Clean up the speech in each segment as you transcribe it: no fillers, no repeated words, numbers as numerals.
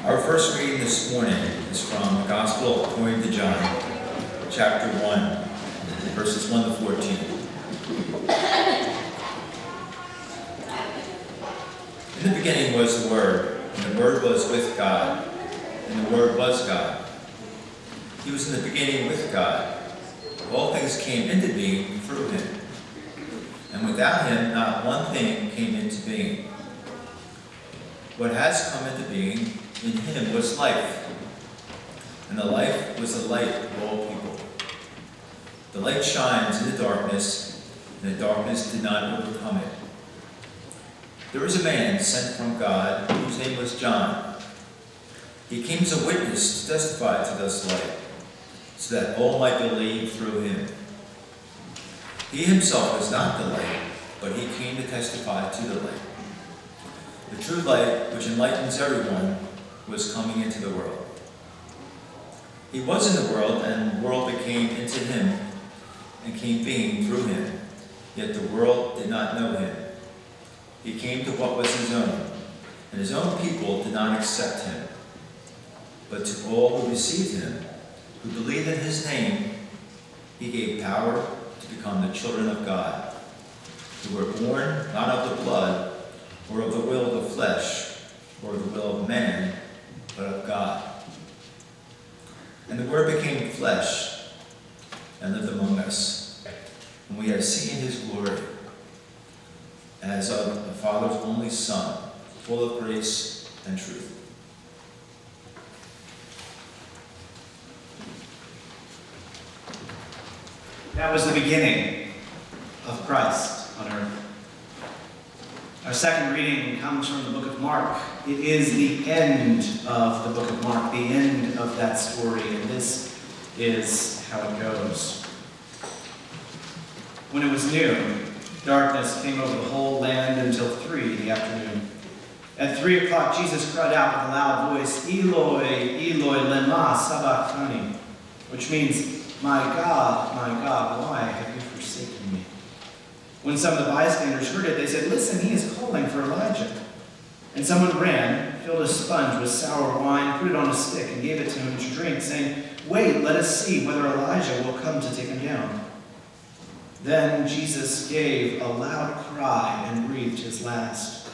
Our first reading this morning is from the Gospel according to John, chapter 1, verses 1 to 14. In the beginning was the Word, and the Word was with God, and the Word was God. He was in the beginning with God. All things came into being through him, and without him not one thing came into being. What has come into being, in him was life, and the life was the light of all people. The light shines in the darkness, and the darkness did not overcome it. There was a man sent from God, whose name was John. He came as a witness to testify to this light, so that all might believe through him. He himself is not the light, but he came to testify to the light. The true light, which enlightens everyone, was coming into the world. He was in the world, and the world became into him, and came being through him. Yet the world did not know him. He came to what was his own, and his own people did not accept him. But to all who received him, who believed in his name, he gave power to become the children of God, who were born not of the blood, or of the will of the flesh, or of the will of man, but of God. And the Word became flesh and lived among us, and we have seen his glory, as of the Father's only Son, full of grace and truth. That was the beginning of Christ on earth. Our second reading comes from the book of Mark. It is the end of the book of Mark, the end of that story, and this is how it goes. When it was noon, darkness came over the whole land until 3 in the afternoon. At 3 o'clock, Jesus cried out with a loud voice, Eloi, Eloi, lema sabachthani, which means, my God, why have you forsaken me? When some of the bystanders heard it, they said, listen, he is calling for Elijah. And someone ran, filled a sponge with sour wine, put it on a stick, and gave it to him to drink, saying, wait, let us see whether Elijah will come to take him down. Then Jesus gave a loud cry and breathed his last.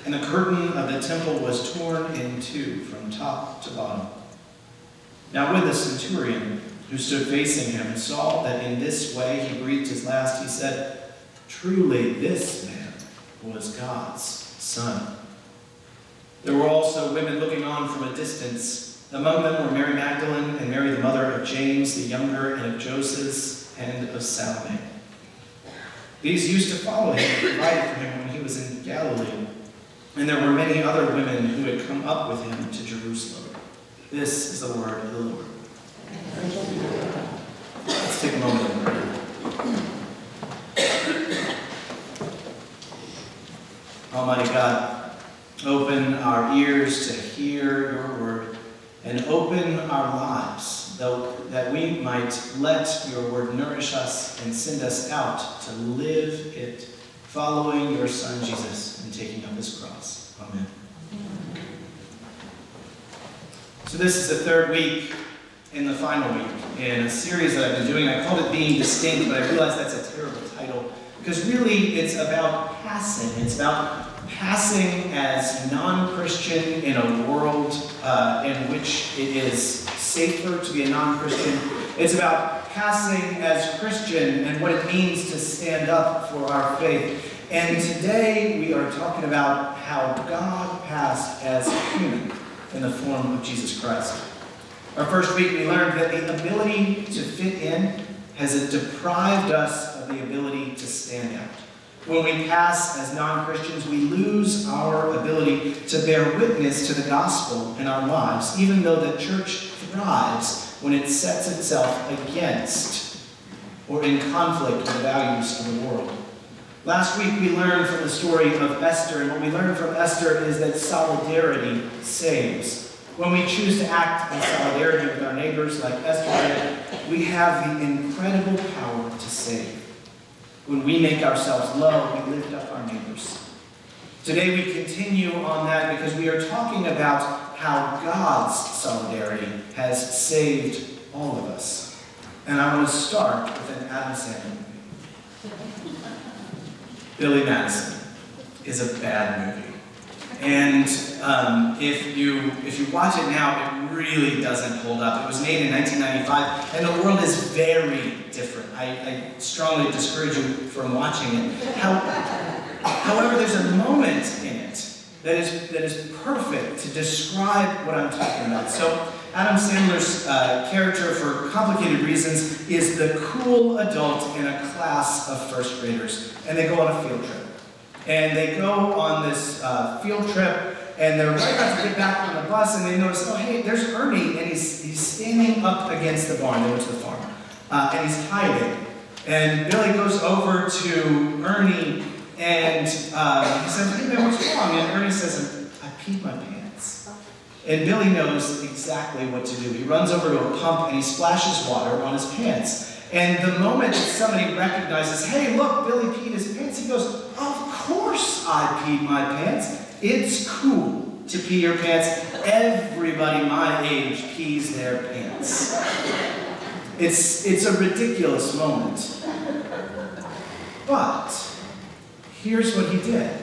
And the curtain of the temple was torn in two from top to bottom. Now when the centurion, who stood facing him, saw that in this way he breathed his last, he said, truly this man was God's Son. There were also women looking on from a distance. Among them were Mary Magdalene and Mary the mother of James the younger and of Joseph and of Salome. These used to follow him and provided for him when he was in Galilee. And there were many other women who had come up with him to Jerusalem. This is the word of the Lord. Let's take a moment and pray. Almighty God, open our ears to hear your word, and open our lives, that we might let your word nourish us and send us out to live it, following your Son Jesus and taking up his cross. Amen. So this is the third week in the final week in a series that I've been doing. I called it Being Distinct, but I realize that's a terrible title because really it's about passing. It's about passing as non-Christian in a world in which it is safer to be a non-Christian. It's about passing as Christian and what it means to stand up for our faith. And today we are talking about how God passed as human in the form of Jesus Christ. Our first week we learned that the ability to fit in has deprived us of the ability to stand out. When we pass as non-Christians, we lose our ability to bear witness to the gospel in our lives, even though the church thrives when it sets itself against or in conflict with the values of the world. Last week we learned from the story of Esther, and what we learned from Esther is that solidarity saves. When we choose to act in solidarity with our neighbors like Esther did, we have the incredible power to save. When we make ourselves low, we lift up our neighbors. Today we continue on that because we are talking about how God's solidarity has saved all of us. And I want to start with an Adam Sandler movie. Billy Madison is a bad movie. And if you watch it now, it really doesn't hold up. It was made in 1995, and the world is very different. I strongly discourage you from watching it. However, there's a moment in it that is perfect to describe what I'm talking about. So Adam Sandler's character, for complicated reasons, is the cool adult in a class of first graders, and they go on a field trip. And they go on this field trip, and they're right about to get back on the bus, and they notice, oh, hey, there's Ernie, and he's standing up against the barn. They went to the farm, and he's hiding. And Billy goes over to Ernie, and he says, hey, man, what's wrong? And Ernie says, I peed my pants. And Billy knows exactly what to do. He runs over to a pump, and he splashes water on his pants. And the moment that somebody recognizes, hey, look, Billy peed his pants, he goes, of course I peed my pants. It's cool to pee your pants. Everybody my age pees their pants. It's a ridiculous moment. But here's what he did.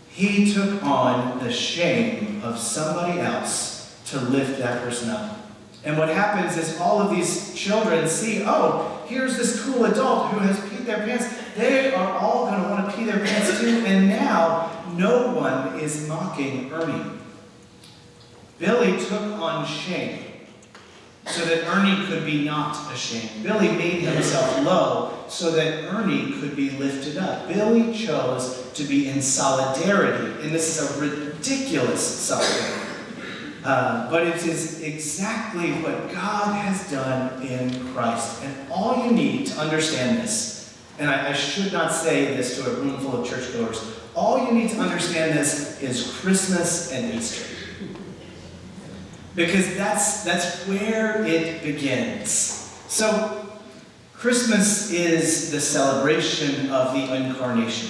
He took on the shame of somebody else to lift that person up. And what happens is all of these children see, oh, here's this cool adult who has peed their pants. They are all going to want to pee their pants too. And now no one is mocking Ernie. Billy took on shame so that Ernie could be not ashamed. Billy made himself low so that Ernie could be lifted up. Billy chose to be in solidarity. And this is a ridiculous solidarity. But it is exactly what God has done in Christ. And all you need to understand this, and I should not say this to a room full of churchgoers, all you need to understand this is Christmas and Easter. Because that's where it begins. So, Christmas is the celebration of the incarnation.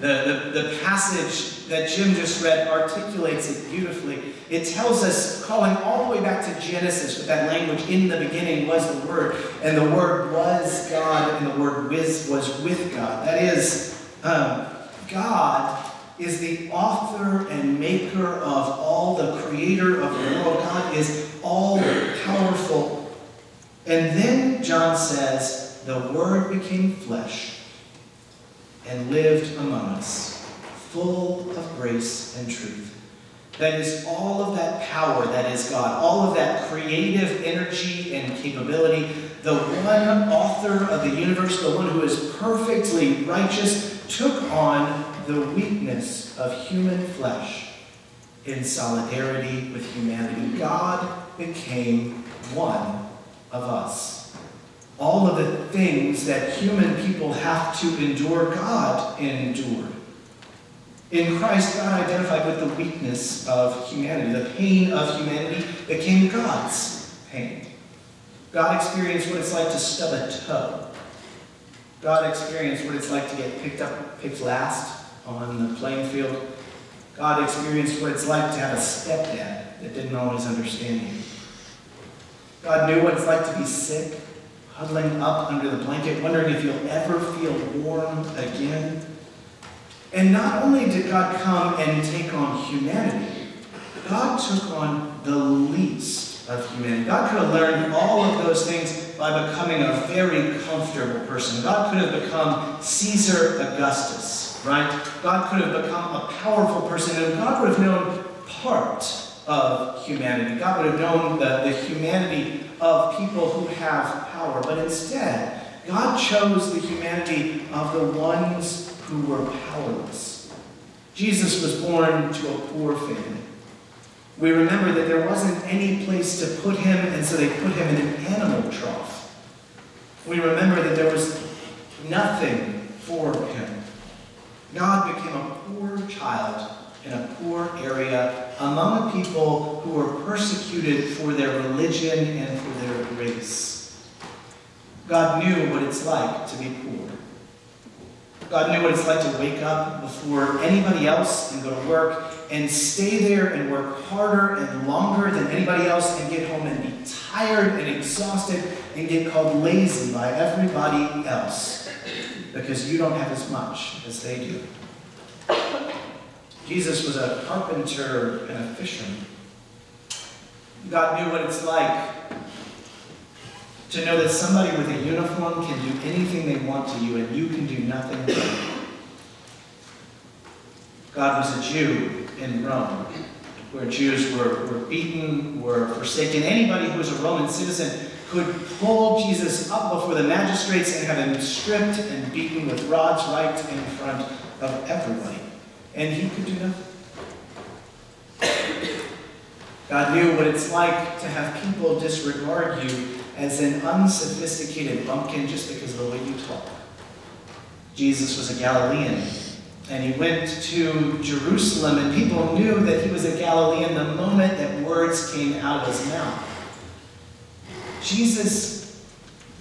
The passage that Jim just read articulates it beautifully. It tells us, calling all the way back to Genesis with that language, in the beginning was the Word, and the Word was God, and the Word was with God. That is, God is the author and maker of all, the creator of the world. God is all-powerful. And then John says, the Word became flesh and lived among us, full of grace and truth. That is all of that power that is God, all of that creative energy and capability. The one author of the universe, the one who is perfectly righteous, took on the weakness of human flesh in solidarity with humanity. God became one of us. All of the things that human people have to endure, God endured. In Christ, God identified with the weakness of humanity. The pain of humanity became God's pain. God experienced what it's like to stub a toe. God experienced what it's like to get picked last on the playing field. God experienced what it's like to have a stepdad that didn't always understand you. God knew what it's like to be sick, huddling up under the blanket, wondering if you'll ever feel warm again. And not only did God come and take on humanity, God took on the least of humanity. God could have learned all of those things by becoming a very comfortable person. God could have become Caesar Augustus, right? God could have become a powerful person, and God would have known part of humanity. God would have known the humanity of people who have power. But instead, God chose the humanity of the ones who were powerless. Jesus was born to a poor family. We remember that there wasn't any place to put him, and so they put him in an animal trough. We remember that there was nothing for him. God became a poor child in a poor area among a people who were persecuted for their religion and for their race. God knew what it's like to be poor. God knew what it's like to wake up before anybody else and go to work and stay there and work harder and longer than anybody else and get home and be tired and exhausted and get called lazy by everybody else because you don't have as much as they do. Jesus was a carpenter and a fisherman. God knew what it's like to know that somebody with a uniform can do anything they want to you and you can do nothing about it. God was a Jew in Rome, where Jews were beaten, were forsaken. Anybody who was a Roman citizen could pull Jesus up before the magistrates and have him stripped and beaten with rods right in front of everybody. And he could do nothing. God knew what it's like to have people disregard you as an unsophisticated bumpkin just because of the way you talk. Jesus was a Galilean, and he went to Jerusalem, and people knew that he was a Galilean the moment that words came out of his mouth. Jesus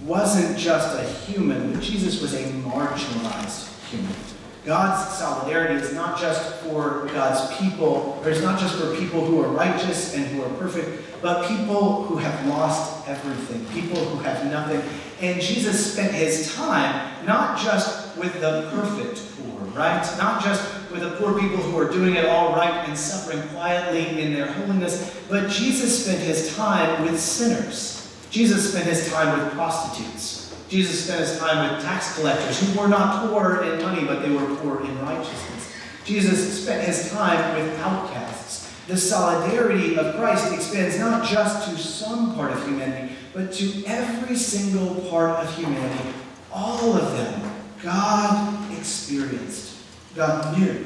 wasn't just a human, but Jesus was a marginalized human. God's solidarity is not just for God's people, or it's not just for people who are righteous and who are perfect, but people who have lost everything, people who have nothing. And Jesus spent his time not just with the perfect poor, right? Not just with the poor people who are doing it all right and suffering quietly in their holiness, but Jesus spent his time with sinners. Jesus spent his time with prostitutes. Jesus spent his time with tax collectors who were not poor in money, but they were poor in righteousness. Jesus spent his time with outcasts. The solidarity of Christ extends not just to some part of humanity, but to every single part of humanity. All of them, God experienced, God knew,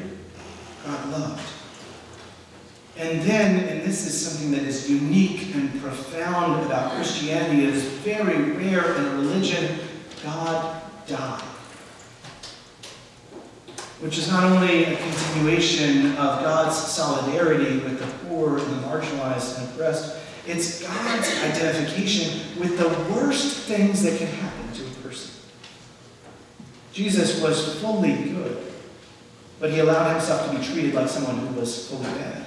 God loved. And then, and this is something that is unique and profound about Christianity, it is very rare in a religion, God died. Which is not only a continuation of God's solidarity with the poor and the marginalized and oppressed, it's God's identification with the worst things that can happen to a person. Jesus was fully good, but he allowed himself to be treated like someone who was fully bad.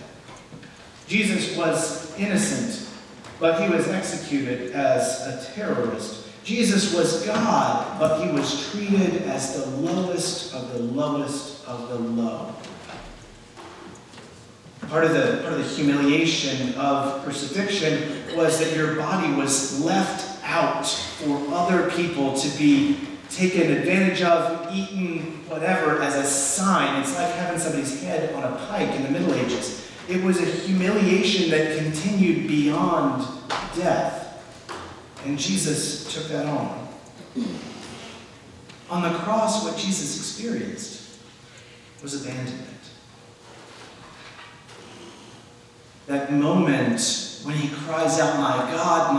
Jesus was innocent, but he was executed as a terrorist. Jesus was God, but he was treated as the lowest of the lowest of the low. Part of the humiliation of crucifixion was that your body was left out for other people to be taken advantage of, eaten, whatever, as a sign. It's like having somebody's head on a pike in the Middle Ages. It was a humiliation that continued beyond death. And Jesus took that on. On the cross, what Jesus experienced was abandonment. That moment when he cries out, my God,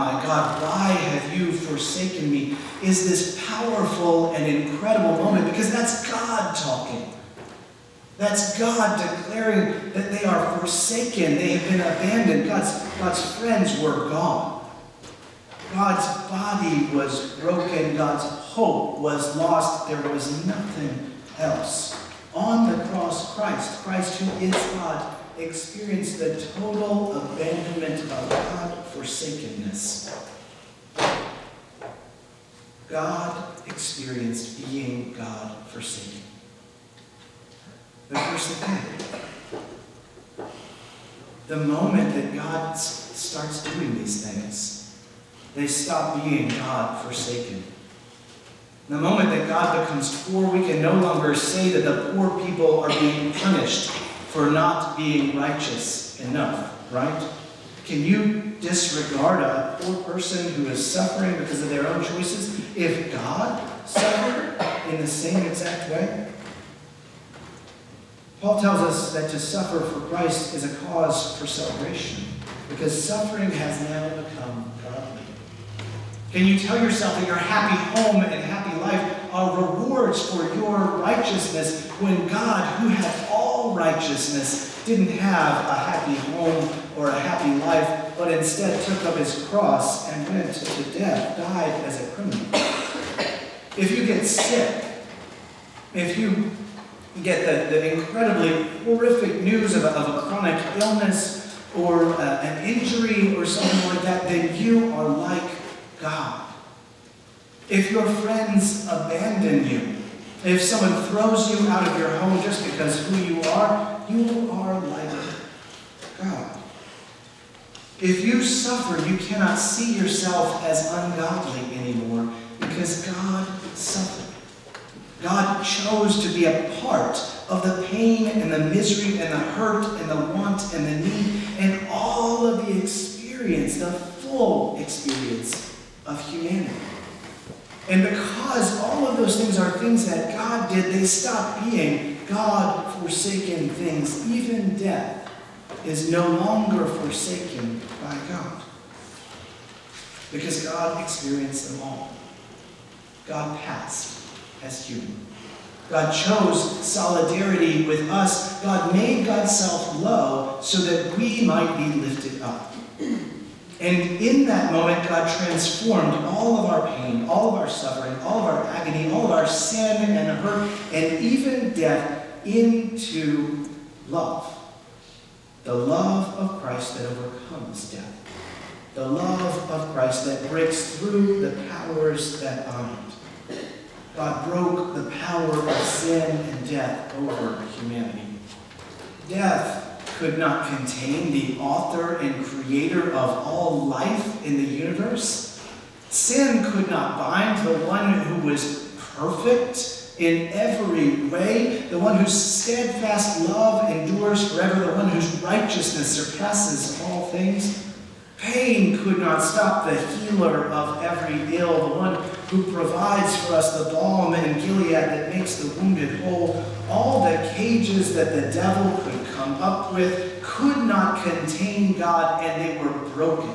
why have you forsaken me?" is this powerful and incredible moment because that's God talking. That's God declaring that they are forsaken. They have been abandoned. God's friends were gone. God's body was broken. God's hope was lost. There was nothing else. On the cross, Christ who is God, experienced the total abandonment of God forsakenness. God experienced being God forsaken. But here's the thing. The moment that God starts doing these things, they stop being God forsaken. The moment that God becomes poor, we can no longer say that the poor people are being punished for not being righteous enough, right? Can you disregard a poor person who is suffering because of their own choices if God suffered in the same exact way? Paul tells us that to suffer for Christ is a cause for celebration because suffering has now become godly. Can you tell yourself that your happy home and happy life are rewards for your righteousness when God, who had all righteousness, didn't have a happy home or a happy life, but instead took up his cross and went to death, died as a criminal? If you get sick, if you get the incredibly horrific news of a chronic illness or an injury or something like that, then you are like God. If your friends abandon you, if someone throws you out of your home just because who you are like God. If you suffer, you cannot see yourself as ungodly anymore because God suffered. God chose to be a part of the pain and the misery and the hurt and the want and the need and all of the experience, the full experience of humanity. And because all of those things are things that God did, they stop being God-forsaken things. Even death is no longer forsaken by God. Because God experienced them all. God passed as human. God chose solidarity with us. God made God's self low so that we might be lifted up. And in that moment, God transformed all of our pain, all of our suffering, all of our agony, all of our sin and hurt, and even death into love. The love of Christ that overcomes death. The love of Christ that breaks through the powers that bind. God broke the power of sin and death over humanity. Death could not contain the author and creator of all life in the universe. Sin could not bind the one who was perfect in every way, the one whose steadfast love endures forever, the one whose righteousness surpasses all things. Pain could not stop the healer of every ill, the one who provides for us the balm in Gilead that makes the wounded whole. All the cages that the devil could come up with could not contain God, and they were broken.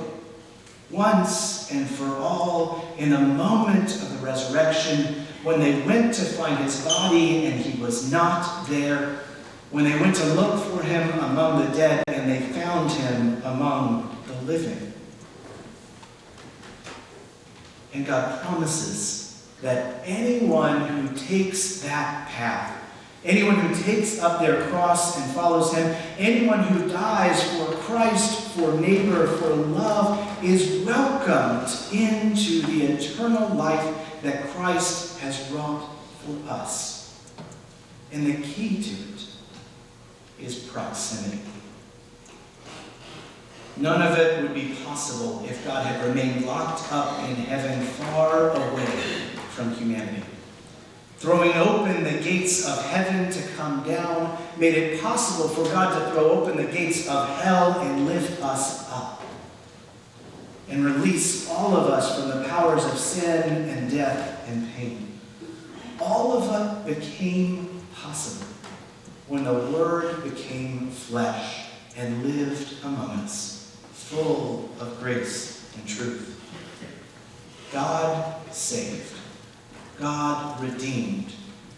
Once and for all, in the moment of the resurrection, when they went to find his body and he was not there, when they went to look for him among the dead and they found him among the living. And God promises that anyone who takes that path, anyone who takes up their cross and follows him, anyone who dies for Christ, for neighbor, for love, is welcomed into the eternal life that Christ has wrought for us. And the key to it is proximity. None of it would be possible if God had remained locked up in heaven, far away from humanity. Throwing open the gates of heaven to come down made it possible for God to throw open the gates of hell and lift us up and release all of us from the powers of sin and death and pain. All of it became possible when the Word became flesh and lived among us, full of grace and truth. God saved. God redeemed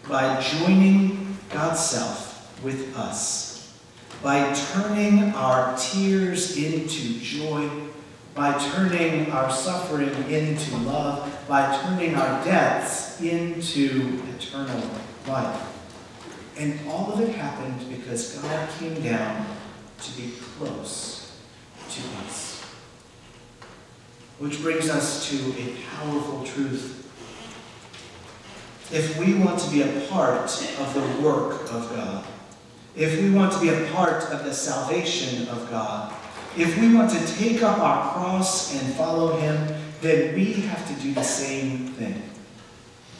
by joining God's self with us, by turning our tears into joy, by turning our suffering into love, by turning our deaths into eternal life. And all of it happened because God came down to be close to us. Which brings us to a powerful truth. If we want to be a part of the work of God, if we want to be a part of the salvation of God, if we want to take up our cross and follow him, then we have to do the same thing.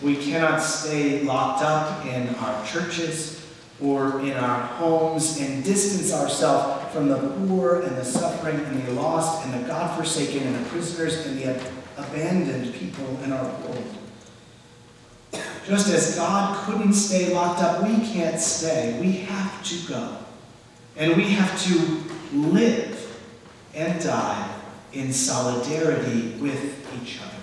We cannot stay locked up in our churches or in our homes and distance ourselves from the poor and the suffering and the lost and the God-forsaken and the prisoners and the abandoned people in our world. Just as God couldn't stay locked up, we can't stay. We have to go. And we have to live and die in solidarity with each other.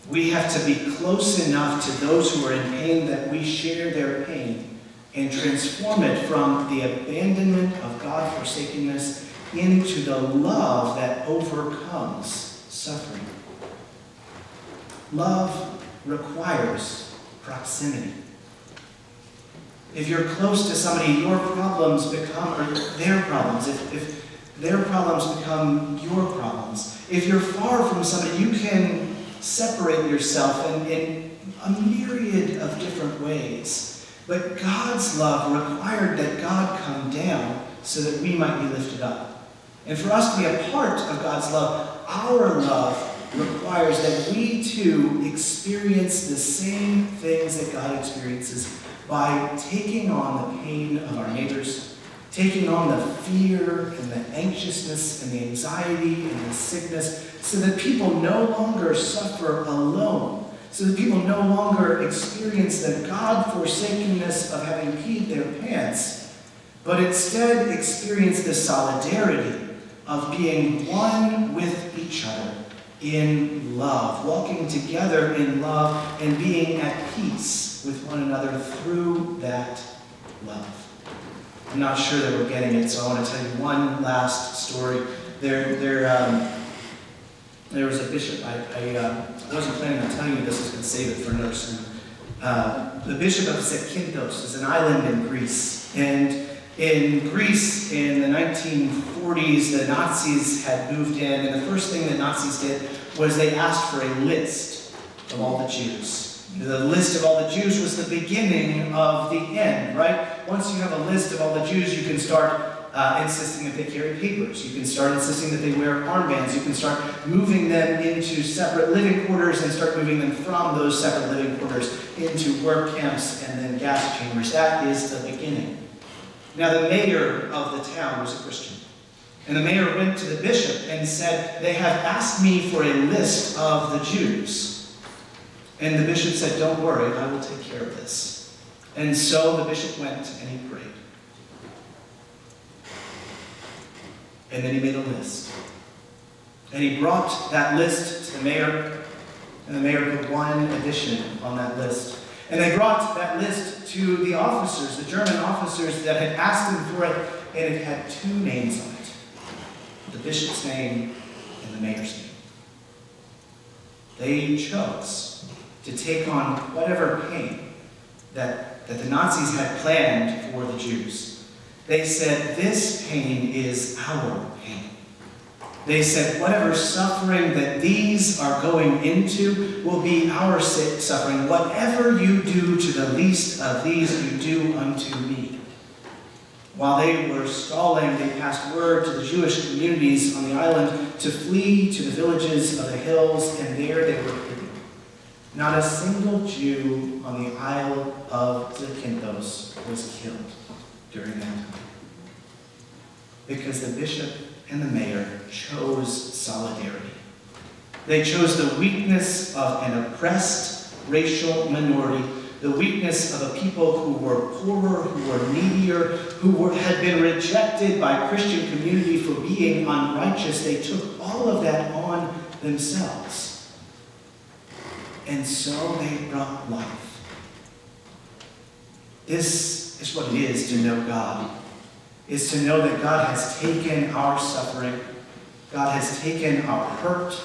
We have to be close enough to those who are in pain that we share their pain and transform it from the abandonment of God-forsakenness into the love that overcomes suffering. Love requires proximity. If you're close to somebody, your problems become or their problems. If their problems become your problems. If you're far from somebody, you can separate yourself in a myriad of different ways. But God's love required that God come down so that we might be lifted up. And for us to be a part of God's love, our love requires that we too experience the same things that God experiences by taking on the pain of our neighbors, taking on the fear and the anxiousness and the anxiety and the sickness, so that people no longer suffer alone, so that people no longer experience the God-forsakenness of having peed their pants, but instead experience the solidarity of being one with each other in love, walking together in love and being at peace with one another through that love. I'm not sure that we're getting it, so I want to tell you one last story. There was a bishop. I wasn't planning on telling you this. I was going to save it for another sermon. The bishop of Zakynthos is an island in Greece. And in Greece, in the 1940s, the Nazis had moved in. And the first thing the Nazis did was they asked for a list of all the Jews. The list of all the Jews was the beginning of the end, right? Once you have a list of all the Jews, you can start insisting that they carry papers. You can start insisting that they wear armbands. You can start moving them into separate living quarters and start moving them from those separate living quarters into work camps and then gas chambers. That is the beginning. Now, the mayor of the town was a Christian. And the mayor went to the bishop and said, "They have asked me for a list of the Jews." And the bishop said, "Don't worry, I will take care of this." And so the bishop went and he prayed. And then he made a list. And he brought that list to the mayor, and the mayor put one addition on that list. And they brought that list to the officers, the German officers that had asked him for it, and it had two names on it: the bishop's name and the mayor's name. They chose to take on whatever pain that the Nazis had planned for the Jews. They said, "This pain is our pain." They said, "Whatever suffering that these are going into will be our suffering. Whatever you do to the least of these, you do unto me." While they were stalling, they passed word to the Jewish communities on the island to flee to the villages of the hills, and there they were hidden. Not a single Jew on the Isle of Zakynthos was killed during that time, because the bishop and the mayor chose solidarity. They chose the weakness of an oppressed racial minority, the weakness of a people who were poorer, who were needier, who had been rejected by Christian community for being unrighteous. They took all of that on themselves. And so they brought life. This is what it is to know God. Is to know that God has taken our suffering. God has taken our hurt.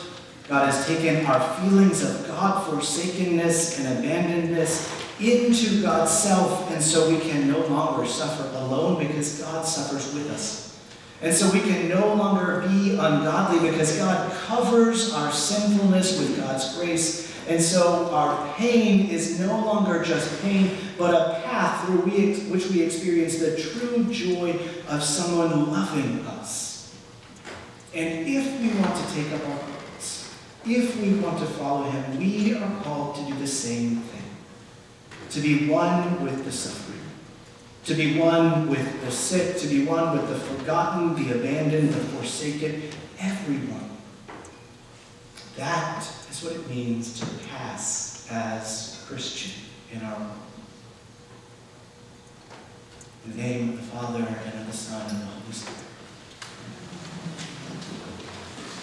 God has taken our feelings of God-forsakenness and abandonedness into God's self, and so we can no longer suffer alone because God suffers with us. And so we can no longer be ungodly because God covers our sinfulness with God's grace. And so our pain is no longer just pain, but a path through which we experience the true joy of someone loving us. And if we want to take up our cross, if we want to follow him, we are called to do the same thing. To be one with the suffering. To be one with the sick. To be one with the forgotten, the abandoned, the forsaken. Everyone. That is what it means to pass as Christian in our world. In the name of the Father, and of the Son, and of the Holy Spirit.